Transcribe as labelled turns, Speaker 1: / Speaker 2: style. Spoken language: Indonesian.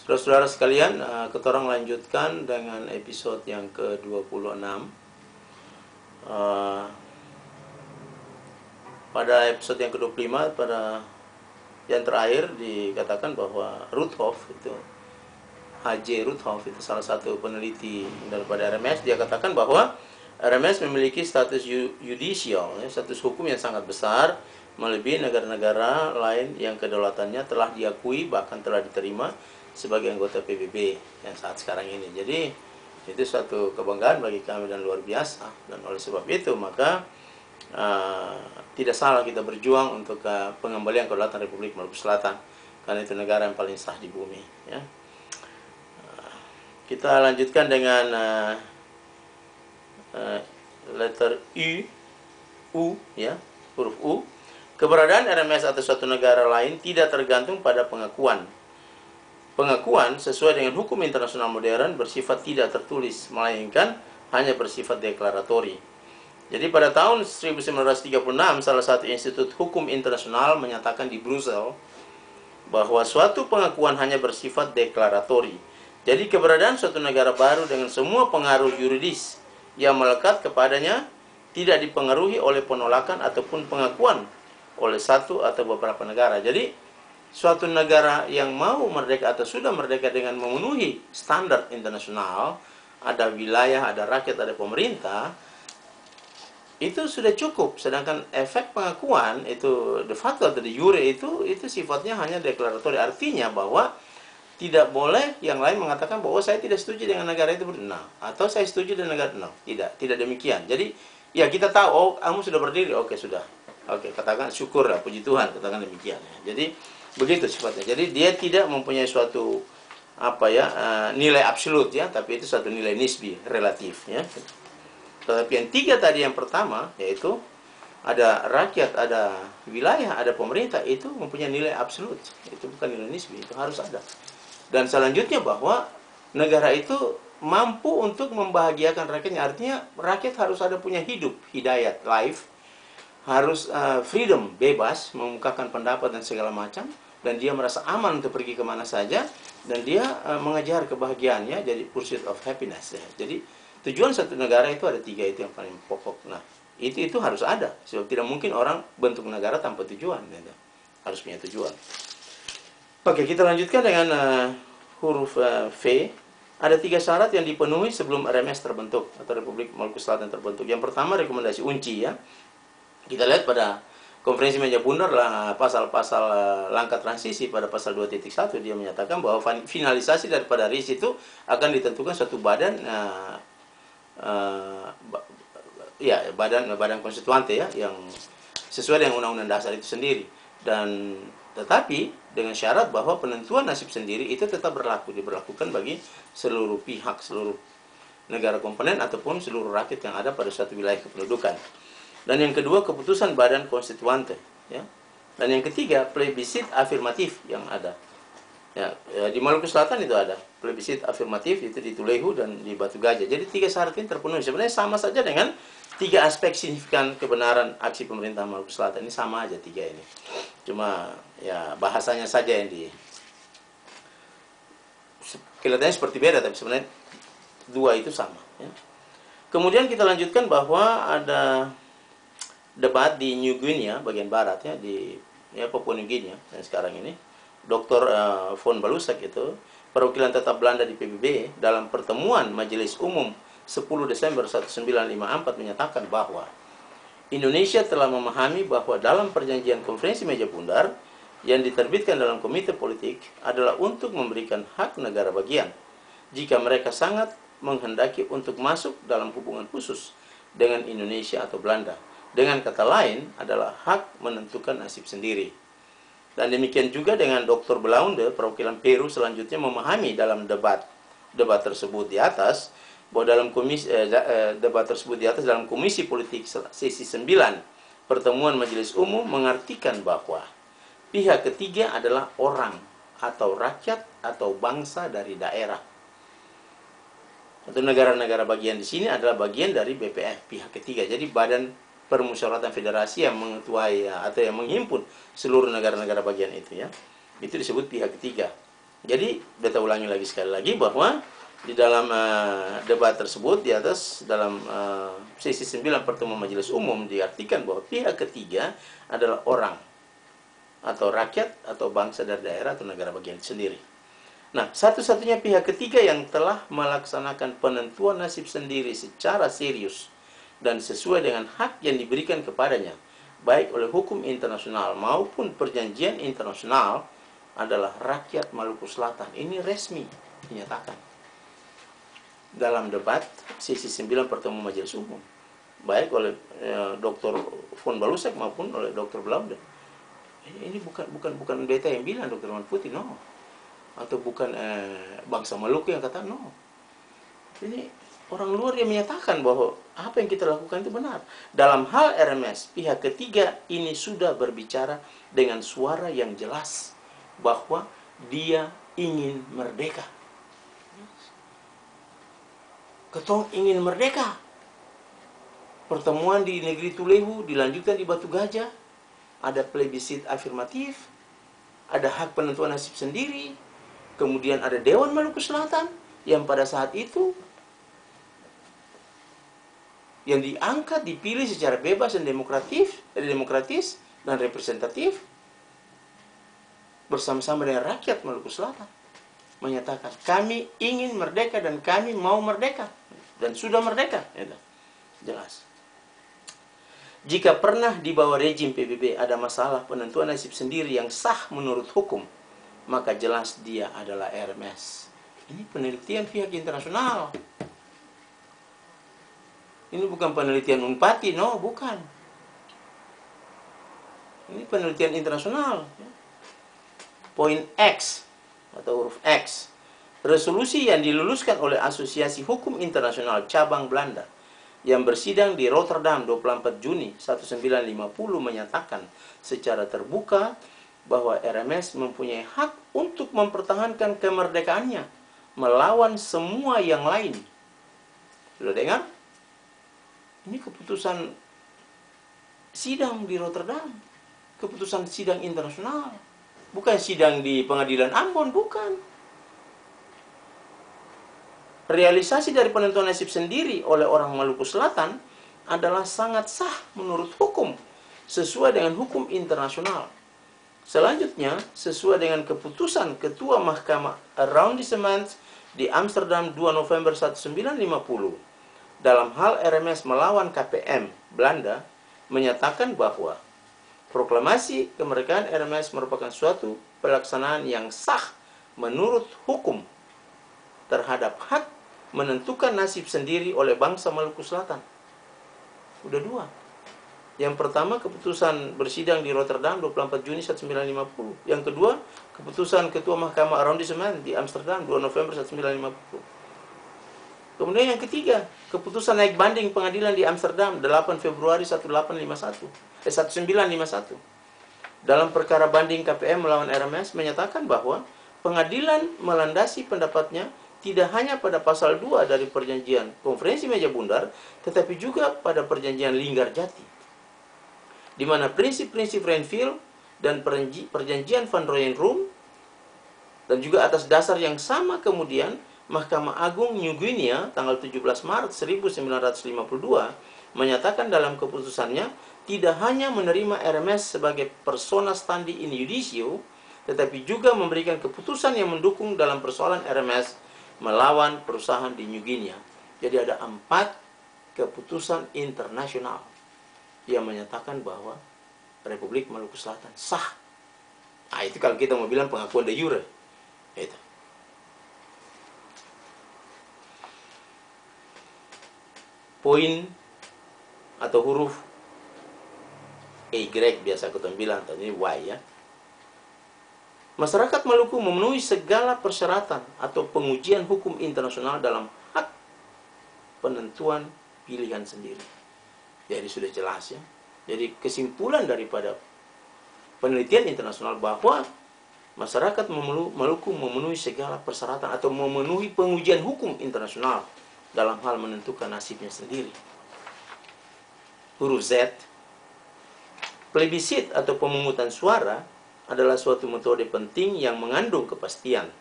Speaker 1: Saudara-saudara sekalian, kita orang lanjutkan dengan episode yang ke-26. Pada episode yang ke-25, pada yang terakhir dikatakan bahwa Ruthoff itu, H.J. Ruthoff itu salah satu peneliti daripada RMS, dia katakan bahwa RMS memiliki status yudisial, status hukum yang sangat besar, melebihi negara-negara lain yang kedaulatannya telah diakui bahkan telah diterima sebagai anggota PBB yang saat sekarang ini. Jadi itu suatu kebanggaan bagi kami dan luar biasa. Dan oleh sebab itu maka tidak salah kita berjuang untuk pengembalian kedaulatan Republik Maluku Selatan, karena itu negara yang paling sah di bumi. Ya. Kita lanjutkan dengan letter U, ya, huruf U. Keberadaan RMS atau suatu negara lain tidak tergantung pada pengakuan. Pengakuan sesuai dengan hukum internasional modern bersifat tidak tertulis, melainkan hanya bersifat deklaratori. Jadi pada tahun 1936, salah satu institut hukum internasional menyatakan di Brussels bahwa suatu pengakuan hanya bersifat deklaratori. Jadi keberadaan suatu negara baru dengan semua pengaruh yuridis yang melekat kepadanya tidak dipengaruhi oleh penolakan ataupun pengakuan oleh satu atau beberapa negara. Jadi suatu negara yang mau merdeka atau sudah merdeka dengan memenuhi standar internasional, ada wilayah, ada rakyat, ada pemerintah, itu sudah cukup. Sedangkan efek pengakuan itu de facto atau de jure itu sifatnya hanya deklaratori. Artinya bahwa tidak boleh yang lain mengatakan bahwa saya tidak setuju dengan negara itu, nah, atau saya setuju dengan negara, no, tidak demikian. Jadi ya kita tahu, oh kamu sudah berdiri, oke sudah, oke katakan syukur lah, puji Tuhan, katakan demikian. Jadi begitu sifatnya. Jadi dia tidak mempunyai suatu nilai absolut, ya, tapi itu suatu nilai nisbi, relatif, ya. Tetapi yang tiga tadi, yang pertama yaitu ada rakyat, ada wilayah, ada pemerintah, itu mempunyai nilai absolut. Itu bukan nilai nisbi, itu harus ada. Dan selanjutnya bahwa negara itu mampu untuk membahagiakan rakyatnya. Artinya rakyat harus ada punya hidup, hidayat, life, harus freedom, bebas, mengungkapkan pendapat dan segala macam, dan dia merasa aman untuk pergi kemana saja, dan dia mengejar kebahagiaannya, jadi pursuit of happiness, ya. Jadi tujuan satu negara itu ada tiga, itu yang paling pokok. Nah, itu harus ada, sebab tidak mungkin orang bentuk negara tanpa tujuan, gitu. Harus punya tujuan. Oke, kita lanjutkan dengan huruf V. Ada tiga syarat yang dipenuhi sebelum RMS terbentuk atau Republik Maluku Selatan terbentuk. Yang pertama, rekomendasi UNCI, ya. Kita lihat pada konferensi meja bundar lah, pasal-pasal langkah transisi pada pasal 2.1 dia menyatakan bahwa finalisasi daripada RIS itu akan ditentukan suatu badan badan konstituante, ya, yang sesuai dengan undang-undang dasar itu sendiri. Dan tetapi dengan syarat bahwa penentuan nasib sendiri itu tetap diberlakukan bagi seluruh pihak, seluruh negara komponen ataupun seluruh rakyat yang ada pada suatu wilayah kependudukan. Dan yang kedua, keputusan badan konstituante, ya. Dan yang ketiga, plebisit afirmatif yang ada. Ya, di Maluku Selatan itu ada plebisit afirmatif, itu di Tulehu dan di Batu Gajah. Jadi tiga syarat ini terpenuhi. Sebenarnya sama saja dengan tiga aspek signifikan kebenaran aksi pemerintah Maluku Selatan. Ini sama aja tiga ini. Cuma ya bahasanya saja yang kelihatannya seperti beda, tapi sebenarnya dua itu sama, ya. Kemudian kita lanjutkan bahwa ada debat di New Guinea bagian barat, ya, di Papua New Guinea yang sekarang ini. Dr. von Balusak itu perwakilan tetap Belanda di PBB dalam pertemuan Majelis Umum 10 Desember 1954 menyatakan bahwa Indonesia telah memahami bahwa dalam perjanjian konferensi meja bundar yang diterbitkan dalam komite politik adalah untuk memberikan hak negara bagian jika mereka sangat menghendaki untuk masuk dalam hubungan khusus dengan Indonesia atau Belanda. Dengan kata lain adalah hak menentukan nasib sendiri. Dan demikian juga dengan Dr. Belaunde, perwakilan Peru, selanjutnya memahami dalam debat tersebut di atas, bahwa dalam debat tersebut di atas dalam Komisi Politik sesi 9 pertemuan Majelis Umum mengartikan bahwa pihak ketiga adalah orang atau rakyat atau bangsa dari daerah. Atau negara-negara bagian di sini adalah bagian dari BPF, pihak ketiga. Jadi badan permusyawaratan federasi yang mengetuai atau yang menghimpun seluruh negara-negara bagian itu, ya. Itu disebut pihak ketiga. Jadi, beta ulangi lagi sekali lagi bahwa di dalam debat tersebut di atas dalam sesi 9 pertemuan Majelis Umum diartikan bahwa pihak ketiga adalah orang atau rakyat atau bangsa dari daerah atau negara bagian sendiri. Nah, satu-satunya pihak ketiga yang telah melaksanakan penentuan nasib sendiri secara serius dan sesuai dengan hak yang diberikan kepadanya, baik oleh hukum internasional maupun perjanjian internasional, adalah rakyat Maluku Selatan. Ini resmi dinyatakan dalam debat sesi 9 pertemuan Majelis Umum, baik oleh Dr. Von Balusek maupun oleh Dr. Blaude. Ini bukan beta yang bilang, Dr. Man Putih, no. Atau bukan bangsa Maluku yang kata, no. Ini orang luar yang menyatakan bahwa apa yang kita lakukan itu benar. Dalam hal RMS, pihak ketiga ini sudah berbicara dengan suara yang jelas bahwa dia ingin merdeka. Ketong ingin merdeka. Pertemuan di negeri Tulehu dilanjutkan di Batu Gajah. Ada plebisit afirmatif, ada hak penentuan nasib sendiri, kemudian ada Dewan Maluku Selatan yang pada saat itu yang diangkat, dipilih secara bebas dan demokratis dan representatif bersama-sama dengan rakyat Maluku Selatan, menyatakan kami ingin merdeka dan kami mau merdeka dan sudah merdeka. Jelas. Jika pernah di bawah rejim PBB ada masalah penentuan nasib sendiri yang sah menurut hukum, maka jelas dia adalah RMS. Ini penelitian pihak internasional. Ini bukan penelitian Unpati, no, bukan. Ini penelitian internasional. Poin X atau huruf X. Resolusi yang diluluskan oleh Asosiasi Hukum Internasional Cabang Belanda yang bersidang di Rotterdam 24 Juni 1950 menyatakan secara terbuka bahwa RMS mempunyai hak untuk mempertahankan kemerdekaannya melawan semua yang lain. Sudah dengar? Ini keputusan sidang di Rotterdam, keputusan sidang internasional. Bukan sidang di pengadilan Ambon, bukan. Realisasi dari penentuan nasib sendiri oleh orang Maluku Selatan adalah sangat sah menurut hukum, sesuai dengan hukum internasional. Selanjutnya, sesuai dengan keputusan Ketua Mahkamah Arrondissement di Amsterdam 2 November 1950, dalam hal RMS melawan KPM Belanda, menyatakan bahwa proklamasi kemerdekaan RMS merupakan suatu pelaksanaan yang sah menurut hukum terhadap hak menentukan nasib sendiri oleh bangsa Maluku Selatan. Udah dua. Yang pertama, keputusan bersidang di Rotterdam 24 Juni 1950. Yang kedua, keputusan Ketua Mahkamah Arrondissement di Amsterdam 2 November 1950. Kemudian yang ketiga, keputusan naik banding pengadilan di Amsterdam 8 Februari 1951. Dalam perkara banding KPM melawan RMS menyatakan bahwa pengadilan melandasi pendapatnya tidak hanya pada pasal 2 dari perjanjian Konferensi Meja Bundar, tetapi juga pada perjanjian Linggarjati, di mana prinsip-prinsip Renville dan perjanjian Van Rooyen-Rum, dan juga atas dasar yang sama kemudian Mahkamah Agung New Guinea tanggal 17 Maret 1952 menyatakan dalam keputusannya tidak hanya menerima RMS sebagai persona standi in judicio, tetapi juga memberikan keputusan yang mendukung dalam persoalan RMS melawan perusahaan di New Guinea. Jadi ada 4 keputusan internasional yang menyatakan bahwa Republik Maluku Selatan sah. Nah, itu kalau kita mau bilang pengakuan de jure. Itu. Poin atau huruf Y biasa kita bilang, tadi Y ya. Masyarakat Maluku memenuhi segala persyaratan atau pengujian hukum internasional dalam hak penentuan pilihan sendiri. Jadi sudah jelas ya. Jadi kesimpulan daripada penelitian internasional bahwa masyarakat Maluku memenuhi segala persyaratan atau memenuhi pengujian hukum internasional dalam hal menentukan nasibnya sendiri. Huruf Z. Plebisit atau pemungutan suara adalah suatu metode penting yang mengandung kepastian